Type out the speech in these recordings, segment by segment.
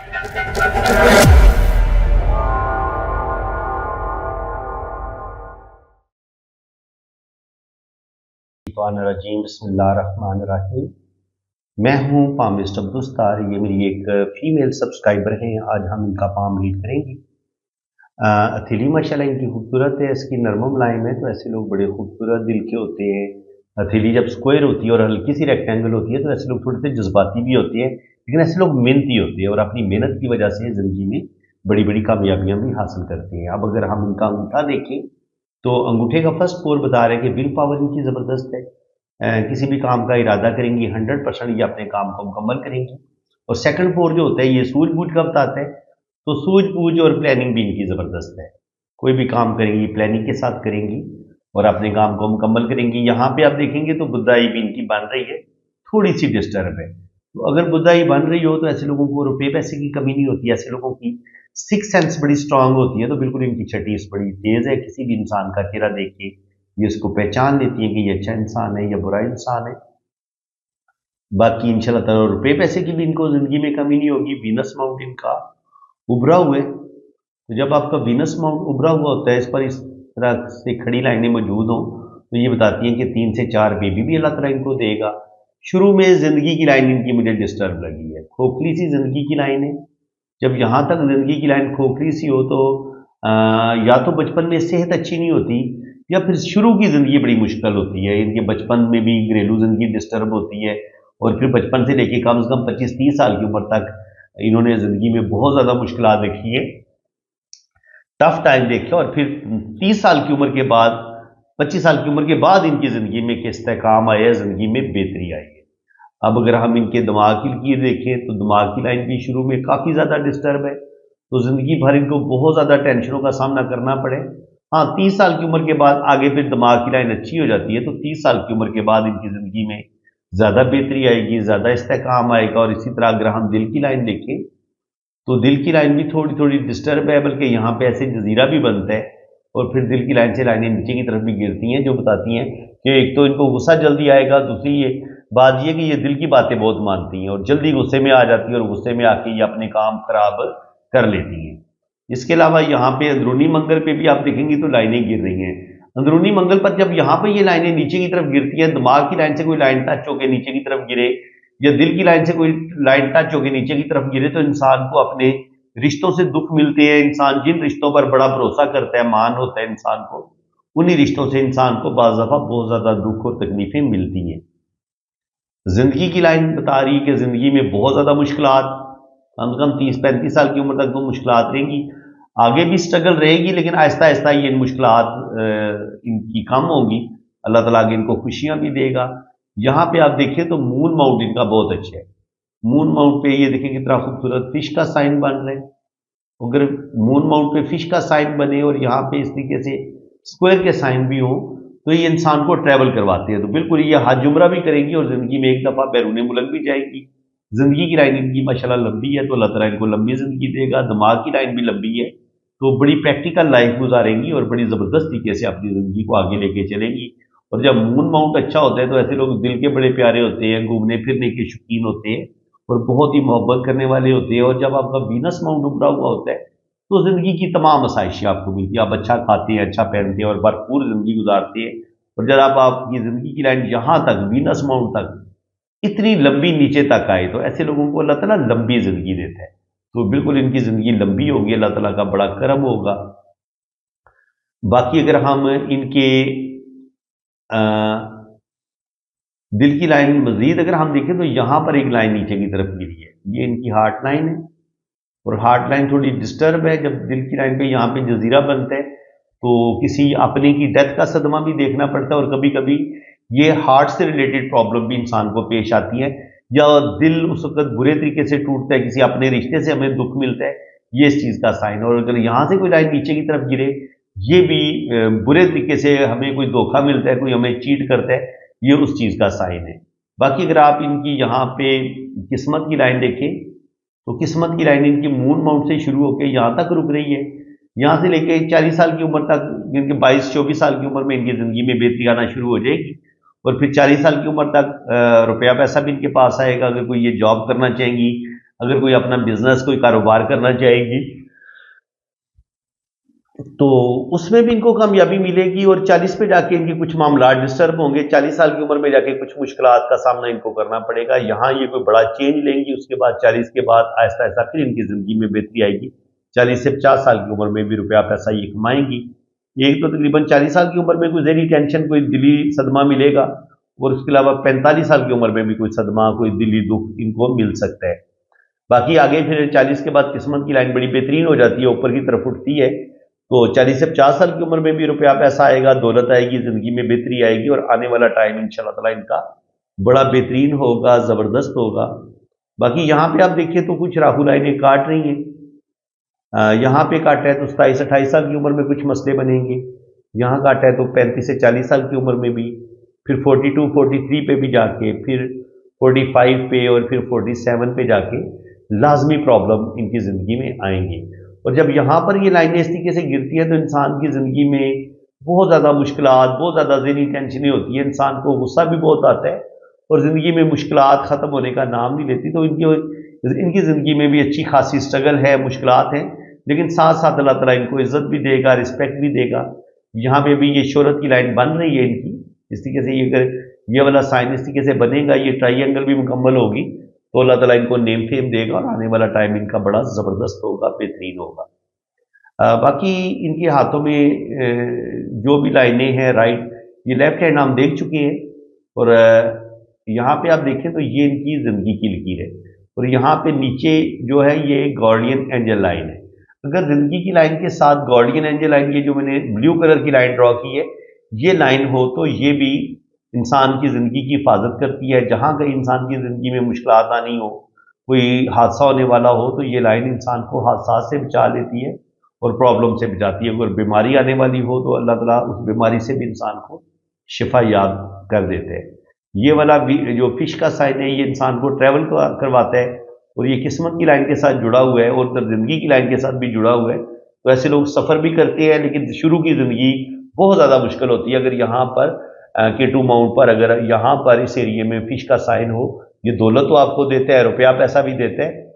बिस्मिल्लाहिर्रहमानिर्रहीम। मैं हूँ पामिस्ट अब्दुस्तार। ये मेरी एक फ़ीमेल सब्सक्राइबर हैं। आज हम इनका पाम रीड करेंगे। हथेली माशाल्लाह इनकी खूबसूरत है, इसकी नरम मुलायम है। तो ऐसे लोग बड़े खूबसूरत दिल के होते हैं। हथेली जब स्क्वायर होती है और हल्की सी रेक्टेंगल होती है तो ऐसे लोग थोड़े से जज्बाती भी होते हैं, लेकिन ऐसे लोग मेहनती होते हैं और अपनी मेहनत की वजह से ज़िंदगी में बड़ी बड़ी कामयाबियाँ भी हासिल करते हैं। अब अगर हम इनका अंगूठा देखें तो अंगूठे का फर्स्ट स्कोर बता रहे हैं कि विल पावर इनकी ज़बरदस्त है। किसी भी काम का इरादा करेंगी 100% ये अपने काम को मुकम्मल करेंगी। और सेकंड फोर जो होता है ये सूझबूझ का बताता है, तो सूझबूझ और प्लानिंग भी इनकी ज़बरदस्त है। कोई भी काम करेंगी प्लानिंग के साथ करेंगी और अपने काम को मुकम्मल करेंगी। यहाँ पे आप देखेंगे तो बुद्धाई भी इनकी बन रही है, थोड़ी सी डिस्टर्ब है। तो अगर बुद्धाई बन रही हो तो ऐसे लोगों को रुपये पैसे की कमी नहीं होती। ऐसे लोगों की सिक्स सेंस बड़ी स्ट्रांग होती है, तो बिल्कुल इनकी छठी बड़ी तेज़ है। किसी भी इंसान का चेहरा देख के ये इसको पहचान लेती है कि ये अच्छा इंसान है या बुरा इंसान है। बाकी इंशाल्लाह ताला रुपये पैसे की भी इनको ज़िंदगी में कमी नहीं होगी। वीनस माउंट इनका उभरा हुआ है, तो जब आपका वीनस माउंट उभरा हुआ होता है, इस पर इस तरह से खड़ी लाइनें मौजूद हों तो ये बताती हैं कि 3 से 4 बेबी भी अल्लाह ताला इनको देगा। शुरू में ज़िंदगी की लाइन इनकी मुझे डिस्टर्ब लगी है, खोखली सी ज़िंदगी की लाइन है। जब यहाँ तक ज़िंदगी की लाइन खोखली सी हो तो या तो बचपन में सेहत अच्छी नहीं होती या फिर शुरू की ज़िंदगी बड़ी मुश्किल होती है। इनके बचपन में भी घरेलू ज़िंदगी डिस्टर्ब होती है और फिर बचपन से लेके कम से कम 25-30 साल की उम्र तक इन्होंने ज़िंदगी में बहुत ज़्यादा मुश्किलात देखी है, टफ टाइम देखे। और फिर 30 साल की उम्र के बाद 25 साल की उम्र के बाद इनकी ज़िंदगी में एक इस्तेकाम आया है, ज़िंदगी में बेहतरी आई है। अब अगर हम इनके दिमाग की लकीर देखें तो दिमाग की लाइन भी शुरू में काफ़ी ज़्यादा डिस्टर्ब है, तो ज़िंदगी भर इनको बहुत ज़्यादा टेंशनों का सामना करना पड़े। हाँ, 30 साल की उम्र के बाद आगे फिर दिमाग की लाइन अच्छी हो जाती है, तो 30 साल की उम्र के बाद इनकी ज़िंदगी में ज़्यादा बेहतरी आएगी, ज़्यादा इस्तेकाम आएगा। और इसी तरह अगर हम दिल की लाइन देखें तो दिल की लाइन भी थोड़ी थोड़ी डिस्टर्ब है, बल्कि यहाँ पे ऐसे जजीरा भी बनता है और फिर दिल की लाइन से लाइनें नीचे की तरफ भी गिरती हैं, जो बताती हैं कि एक तो इनको गुस्सा जल्दी आएगा, दूसरी ये बात ये कि ये दिल की बातें बहुत मानती हैं और जल्दी गुस्से में आ जाती है और गुस्से में आके ये अपने काम खराब कर लेती हैं। इसके अलावा यहाँ पे अंदरूनी मंगल पे भी आप देखेंगे तो लाइनें गिर रही हैं। अंदरूनी मंगल पर जब यहाँ पे ये लाइनें नीचे की तरफ गिरती हैं, दिमाग की लाइन से कोई लाइन टच होकर नीचे की तरफ गिरे या दिल की लाइन से कोई लाइन टच होकर नीचे की तरफ गिरे, तो इंसान को अपने रिश्तों से दुख मिलते हैं। इंसान जिन रिश्तों पर बड़ा भरोसा करता है, मान होता है इंसान को, उन्हीं रिश्तों से इंसान को बाज़ दफ़ा बहुत ज़्यादा दुख और तकलीफें मिलती हैं। ज़िंदगी की लाइन बता रही है कि ज़िंदगी में बहुत ज़्यादा मुश्किलात, कम से कम 30-35 साल की उम्र तक तो मुश्किलात रहेंगी। आगे भी स्ट्रगल रहेगी, लेकिन आहिस्ता आहिस्ता ये मुश्किलात इनकी कम होंगी। अल्लाह ताला आगे इनको खुशियाँ भी देगा। यहाँ पे आप देखिए तो मून माउंट इनका बहुत अच्छा है। मून माउंट पे ये देखिए कितना खूबसूरत फिश का साइन बन रहा है। अगर मून माउंट पे फिश का साइन बने और यहाँ पे इस तरीके से स्क्वायर के साइन भी हो तो ये इंसान को ट्रैवल करवाते हैं। तो बिल्कुल ये हज उम्रा भी करेंगी और ज़िंदगी में एक दफ़ा बैरून मुल्क भी जाएगी। ज़िंदगी की लाइन इनकी माशाल्लाह लंबी है, तो अल्लाह ताला इनको लंबी ज़िंदगी देगा। दिमाग की लाइन भी लंबी है, तो बड़ी प्रैक्टिकल लाइफ गुजारेंगी और बड़ी ज़बरदस्त तरीके से अपनी ज़िंदगी को आगे लेके चलेंगी। और जब मून माउंट अच्छा होता है तो ऐसे लोग दिल के बड़े प्यारे होते हैं, घूमने फिरने के शौकीन होते हैं और बहुत ही मोहब्बत करने वाले होते हैं। और जब आपका वीनस माउंट उभरा हुआ होता है तो ज़िंदगी की तमाम आसाइशें आपको मिलती हैं। आप अच्छा खाते हैं, अच्छा पहनते हैं और भरपूर ज़िंदगी गुजारते हैं। और जब आपकी ज़िंदगी की लाइन यहाँ तक वीनस माउंट तक इतनी लंबी नीचे तक आए तो ऐसे लोगों को अल्लाह ताला लंबी ज़िंदगी देता है। तो बिल्कुल इनकी ज़िंदगी लंबी होगी, अल्लाह ताला का बड़ा करम होगा। बाकी अगर हम इनके अ, दिल की लाइन मज़ीद अगर हम देखें तो यहाँ पर एक लाइन नीचे की तरफ गिरी है, ये इनकी हार्ट लाइन है और हार्ट लाइन थोड़ी डिस्टर्ब है। जब दिल की लाइन पे यहाँ पे जजीरा बनता है तो किसी अपने की डेथ का सदमा भी देखना पड़ता है और कभी कभी ये हार्ट से रिलेटेड प्रॉब्लम भी इंसान को पेश आती है या दिल उस वक्त बुरे तरीके से टूटता है, किसी अपने रिश्ते से हमें दुख मिलता है, ये इस चीज़ का साइन। और अगर यहाँ से कोई लाइन नीचे की तरफ गिरे, ये भी बुरे तरीके से हमें कोई धोखा मिलता है, कोई हमें चीट करता है, ये उस चीज़ का साइन है। बाकी अगर आप इनकी यहाँ पे किस्मत की लाइन देखें तो किस्मत की लाइन इनकी मून माउंट से शुरू होकर यहाँ तक रुक रही है। यहाँ से लेके 40 साल की उम्र तक, इनके 22-24 साल की उम्र में इनकी ज़िंदगी में बेहतरी आना शुरू हो जाएगी और फिर 40 साल की उम्र तक रुपया पैसा भी इनके पास आएगा। अगर कोई ये जॉब करना चाहेंगी, अगर कोई अपना बिजनेस कोई कारोबार करना चाहेगी तो उसमें भी इनको कामयाबी मिलेगी और 40 पे जाके इनके कुछ मामला डिस्टर्ब होंगे। 40 साल की उम्र में जाके कुछ मुश्किलात का सामना इनको करना पड़ेगा। यहाँ ये कोई बड़ा चेंज लेंगी, उसके बाद 40 के बाद आहिस्ता आहिस्ता फिर इनकी ज़िंदगी में बेहतरी आएगी। 40 से 50 साल की उम्र में भी रुपया पैसा ये कमाएंगी। एक तो तकरीबन 40 साल की उम्र में कोई ज़हनी टेंशन, कोई दिली सदमा मिलेगा और उसके अलावा 45 साल की उम्र में भी कोई सदमा, कोई दिली दुख इनको मिल सकता है। बाकी आगे फिर 40 के बाद किस्मत की लाइन बड़ी बेहतरीन हो जाती है, ऊपर की तरफ उठती है। तो 40 से 50 साल की उम्र में भी रुपया पैसा आएगा, दौलत आएगी, जिंदगी में बेहतरी आएगी और आने वाला टाइम इंशाल्लाह ताला इनका बड़ा बेहतरीन होगा, जबरदस्त होगा। बाकी यहाँ पे आप देखिए तो कुछ राहु लाइनें काट रही हैं। यहाँ पे काटा है तो 27-28 साल की उम्र में कुछ मसले बनेंगे। यहाँ काटा है तो 35 से 40 साल की उम्र में भी, फिर 42-43 पे भी जाके, फिर 45 पे और फिर 47 पे जाके लाजमी प्रॉब्लम इनकी ज़िंदगी में आएंगी। और जब यहाँ पर ये लाइनें इस तरीके से गिरती हैं तो इंसान की ज़िंदगी में बहुत ज़्यादा मुश्किलात, बहुत ज़्यादा ज़हनी टेंशनें होती है, इंसान को गुस्सा भी बहुत आता है और ज़िंदगी में मुश्किलात ख़त्म होने का नाम नहीं लेती। तो इनकी ज़िंदगी में भी अच्छी खासी स्ट्रगल है, मुश्किलात हैं, लेकिन साथ साथ अल्लाह ताला इनको इज़्ज़त भी देगा, रिस्पेक्ट भी देगा। यहाँ पे भी ये शोहरत की लाइन बन रही है इनकी, इस तरीके से ये वाला साइन इस तरीके से बनेगा, ये ट्राइंगल भी मुकम्मल होगी तो अल्लाह ताला इनको नेम फेम देगा और आने वाला टाइम इनका बड़ा ज़बरदस्त होगा, बेहतरीन होगा। बाकी इनके हाथों में जो भी लाइनें हैं राइट, ये लेफ्ट हैंड हम देख चुके हैं और यहाँ पे आप देखें तो ये इनकी ज़िंदगी की लकीर है और यहाँ पे नीचे जो है ये गार्डियन एंजल लाइन है। अगर ज़िंदगी की लाइन के साथ गार्डियन एंजल लाइन, ये जो मैंने ब्लू कलर की लाइन ड्रॉ की है, ये लाइन हो तो ये भी इंसान की ज़िंदगी की हिफाजत करती है। जहाँ कहीं इंसान की ज़िंदगी में मुश्किलात आनी हो, कोई हादसा होने वाला हो, तो ये लाइन इंसान को हादसा से बचा लेती है और प्रॉब्लम से बचाती है। अगर बीमारी आने वाली हो तो अल्लाह ताला उस बीमारी से भी इंसान को शिफा याद कर देते हैं। ये वाला जो फिश का साइन है, ये इंसान को ट्रैवल करवाता है और ये किस्मत की लाइन के साथ जुड़ा हुआ है और ज़िंदगी की लाइन के साथ भी जुड़ा हुआ है। तो ऐसे लोग सफ़र भी करते हैं, लेकिन शुरू की ज़िंदगी बहुत ज़्यादा मुश्किल होती है। अगर यहाँ पर K2 माउंट पर अगर यहाँ पर इस एरिए में फिश का साइन हो, ये दौलत तो आपको देता है, रुपया पैसा भी देता है,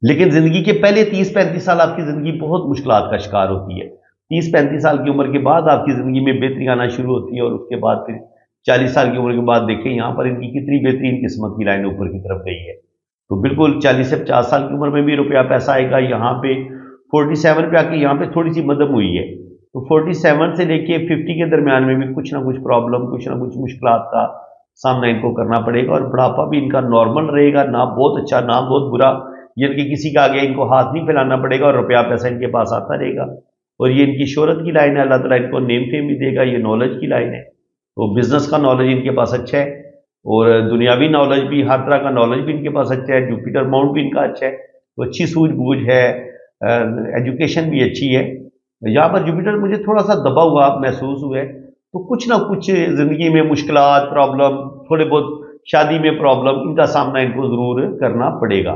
लेकिन ज़िंदगी के पहले 30-35 साल आपकी ज़िंदगी बहुत मुश्किलात का शिकार होती है। 30-35 साल की उम्र के बाद आपकी ज़िंदगी में बेहतरी आना शुरू होती है और उसके बाद फिर 40 साल की उम्र के बाद देखें यहाँ पर इनकी कितनी बेहतरीन किस्मत की लाइन ऊपर की तरफ गई है। तो बिल्कुल 40 से 50 साल की उम्र में भी रुपया पैसा आएगा। यहाँ पे 47 पे आके यहाँ पे थोड़ी सी मदद हुई है, तो 47 से लेके 50 के दरमियान में भी कुछ ना कुछ प्रॉब्लम, कुछ ना कुछ मुश्किलात का सामना इनको करना पड़ेगा और बुढ़ापा भी इनका नॉर्मल रहेगा, ना बहुत अच्छा ना बहुत बुरा, ये कि किसी का आगे इनको हाथ नहीं फैलाना पड़ेगा और रुपया पैसा इनके पास आता रहेगा। और ये इनकी शोहरत की लाइन है, अल्लाह ताला इनको नेम फेम भी देगा। ये नॉलेज की लाइन है, तो बिजनेस का नॉलेज इनके पास अच्छा है और दुनियावी नॉलेज भी, हर तरह का नॉलेज भी इनके पास अच्छा है। जुपिटर माउंट भी इनका अच्छा है, तो अच्छी सूझबूझ है, एजुकेशन भी अच्छी है। यहाँ पर जुपिटर मुझे थोड़ा सा दबा हुआ महसूस हुआ है, तो कुछ ना कुछ ज़िंदगी में मुश्किलात, प्रॉब्लम, थोड़े बहुत शादी में प्रॉब्लम, इनका सामना इनको ज़रूर करना पड़ेगा।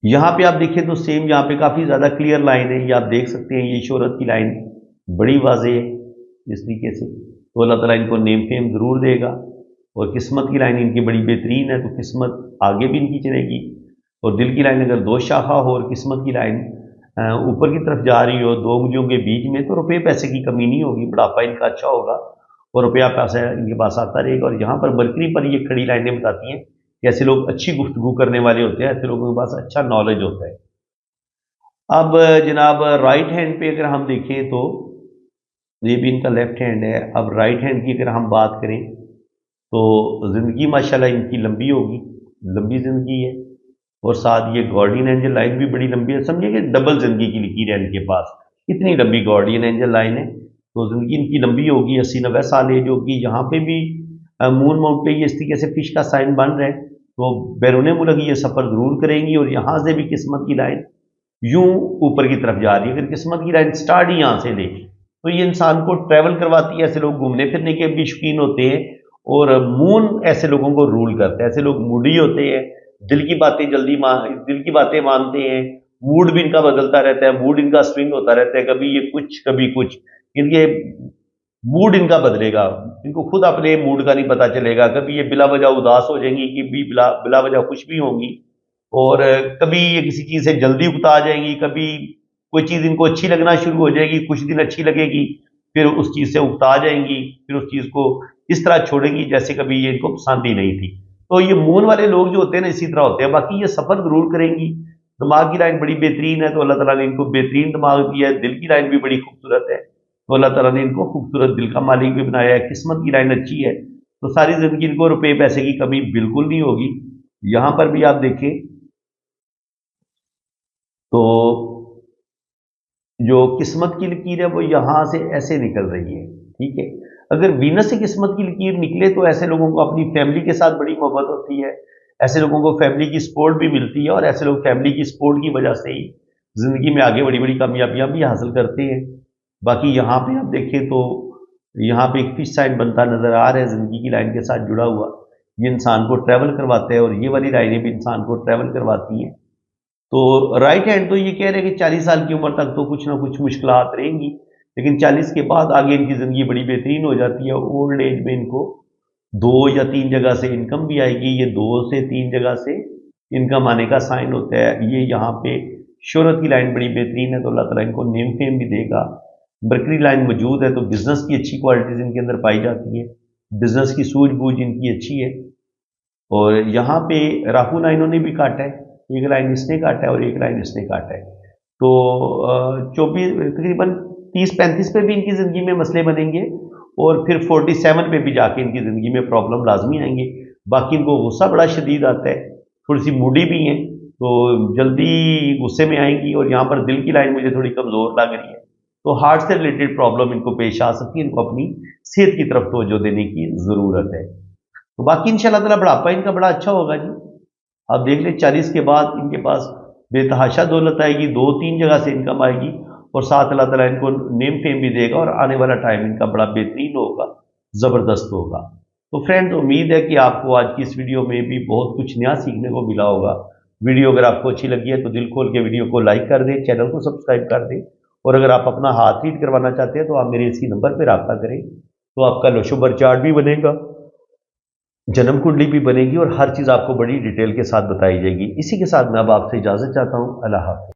यहाँ पे आप देखें तो सेम यहाँ पे काफ़ी ज़्यादा क्लियर लाइन है, ये आप देख सकते हैं। ये शोहरत की लाइन बड़ी वाज़ेह है इस तरीके से, तो अल्लाह ताला इनको नेम फेम ज़रूर देगा। और किस्मत की लाइन इनकी बड़ी बेहतरीन है, तो किस्मत आगे भी इनकी चलेगी। और दिल की लाइन अगर 2 शाखा हो और किस्मत की लाइन ऊपर की तरफ जा रही हो 2 उंगलियों के बीच में, तो रुपये पैसे की कमी नहीं होगी, बुढ़ापा इनका अच्छा होगा और रुपया पैसा इनके पास आता रहेगा। और यहाँ पर मरकरी पर ये खड़ी लाइनें बताती हैं कि ऐसे लोग अच्छी गुफ्तगू करने वाले होते हैं, ऐसे लोगों के पास अच्छा नॉलेज होता है। अब जनाब राइट हैंड पे अगर हम देखें तो ये भी इनका लेफ्ट हैंड है। अब राइट हैंड की अगर हम बात करें तो ज़िंदगी माशाल्लाह इनकी लंबी होगी, लंबी ज़िंदगी है और साथ ये गार्डियन एंजल लाइन भी बड़ी लंबी है। समझिए कि डबल ज़िंदगी की लकीर है इनके पास, इतनी लंबी गार्डियन एंजल लाइन है, तो ज़िंदगी इनकी लंबी होगी, 80-90 साल एज होगी। यहाँ पे भी मून माउंट पे ये इस तरीके से फिश का साइन बन रहे हैं, तो बैरून मुल्क ये सफ़र ज़रूर करेंगी। और यहाँ से भी किस्मत की लाइन यूं ऊपर की तरफ जा रही है। अगर किस्मत की लाइन स्टार्ट ही यहाँ से देखी तो ये इंसान को ट्रैवल करवाती है। ऐसे लोग घूमने फिरने के भी शौकीन होते हैं और मून ऐसे लोगों को रूल करता है। ऐसे लोग मूडी होते हैं, दिल की बातें दिल की बातें मानते हैं, मूड भी इनका बदलता रहता है, मूड इनका स्विंग होता रहता है, कभी ये कुछ कभी कुछ। इनके मूड इनका बदलेगा, इनको खुद अपने मूड का नहीं पता चलेगा, कभी ये बिला वजह उदास हो जाएंगी, कभी बिला बिला वजह खुश भी होंगी, और कभी ये किसी चीज़ से जल्दी उकता जाएंगी, कभी कोई चीज़ इनको अच्छी लगना शुरू हो जाएगी, कुछ दिन अच्छी लगेगी, फिर उस चीज़ से उकता जाएंगी, फिर उस चीज़ को इस तरह छोड़ेंगी जैसे कभी ये इनको पसंद ही नहीं थी। तो ये मून वाले लोग जो होते हैं ना इसी तरह होते हैं। बाकी ये सफ़र ज़रूर करेंगी, दिमाग की लाइन बड़ी बेहतरीन है, तो अल्लाह ताला ने इनको बेहतरीन दिमाग दिया है, दिल की लाइन भी बड़ी खूबसूरत है, तो अल्लाह ताला ने इनको खूबसूरत दिल का मालिक भी बनाया है, किस्मत की लाइन अच्छी है, तो सारी ज़िंदगी इनको रुपए पैसे की कमी बिल्कुल नहीं होगी। यहाँ पर भी आप देखें तो जो किस्मत की लकीर है वो यहाँ से ऐसे निकल रही है, ठीक है। अगर वीनस से किस्मत की लकीर निकले तो ऐसे लोगों को अपनी फैमिली के साथ बड़ी मोहब्बत होती है, ऐसे लोगों को फैमिली की सपोर्ट भी मिलती है, और ऐसे लोग फैमिली की सपोर्ट की वजह से ही ज़िंदगी में आगे बड़ी बड़ी कामयाबियां भी हासिल करते हैं। बाकी यहाँ पे आप देखें तो यहाँ पे एक फिश साइन बनता नज़र आ रहा है ज़िंदगी की लाइन के साथ जुड़ा हुआ, ये इंसान को ट्रैवल करवाता है, और ये वाली लाइनें भी इंसान को ट्रैवल करवाती हैं। तो राइट हैंड तो ये कह रहे हैं कि 40 साल की उम्र तक तो कुछ ना कुछ मुश्किलात रहेंगी, लेकिन 40 के बाद आगे इनकी ज़िंदगी बड़ी बेहतरीन हो जाती है। ओल्ड एज में इनको 2 या 3 जगह से इनकम भी आएगी, ये 2 से 3 जगह से इनकम आने का साइन होता है। ये यहाँ पे शोहरत की लाइन बड़ी बेहतरीन है, तो अल्लाह ताला इनको नेम फेम भी देगा। बरकरी लाइन मौजूद है, तो बिज़नेस की अच्छी क्वालिटीज़ इनके अंदर पाई जाती है, बिज़नेस की सूझबूझ इनकी अच्छी है। और यहाँ पे राहु लाइनों ने भी काटा है, एक लाइन इसने काटा है और एक लाइन इसने काटा है, तो 24 तकरीबन 30-35 पे भी इनकी ज़िंदगी में मसले बनेंगे, और फिर 47 पे भी जाके इनकी ज़िंदगी में प्रॉब्लम लाजमी आएंगे। बाकी इनको गुस्सा बड़ा शदीद आता है, थोड़ी सी मूडी भी हैं, तो जल्दी गुस्से में आएंगी, और यहाँ पर दिल की लाइन मुझे थोड़ी कमज़ोर लग रही है, तो हार्ट से रिलेटेड प्रॉब्लम इनको पेश आ सकती है, इनको अपनी सेहत की तरफ तवज्जो देने की ज़रूरत है। तो बाकी इंशाल्लाह ताला बुढ़ापा इनका बड़ा अच्छा होगा जी। आप देख लें 40 के बाद इनके पास बेतहाशा दौलत आएगी, 2-3 जगह से इनकम आएगी, और साथ अल्लाह ताला इनको नेम फेम भी देगा, और आने वाला टाइम इनका बड़ा बेहतरीन होगा, ज़बरदस्त होगा। तो फ्रेंड्स, उम्मीद है कि आपको आज की इस वीडियो में भी बहुत कुछ नया सीखने को मिला होगा। वीडियो अगर आपको अच्छी लगी है तो दिल खोल के वीडियो को लाइक कर दें, चैनल को सब्सक्राइब कर दें, और अगर आप अपना हाथ रीड करवाना चाहते हैं तो आप मेरे इसी नंबर पर रब्ता करें, तो आपका लोशोबर चार्ट भी बनेगा, जन्म कुंडली भी बनेगी, और हर चीज़ आपको बड़ी डिटेल के साथ बताई जाएगी। इसी के साथ मैं अब आपसे इजाज़त चाहता हूँ। अल्लाह हाफ़िज़।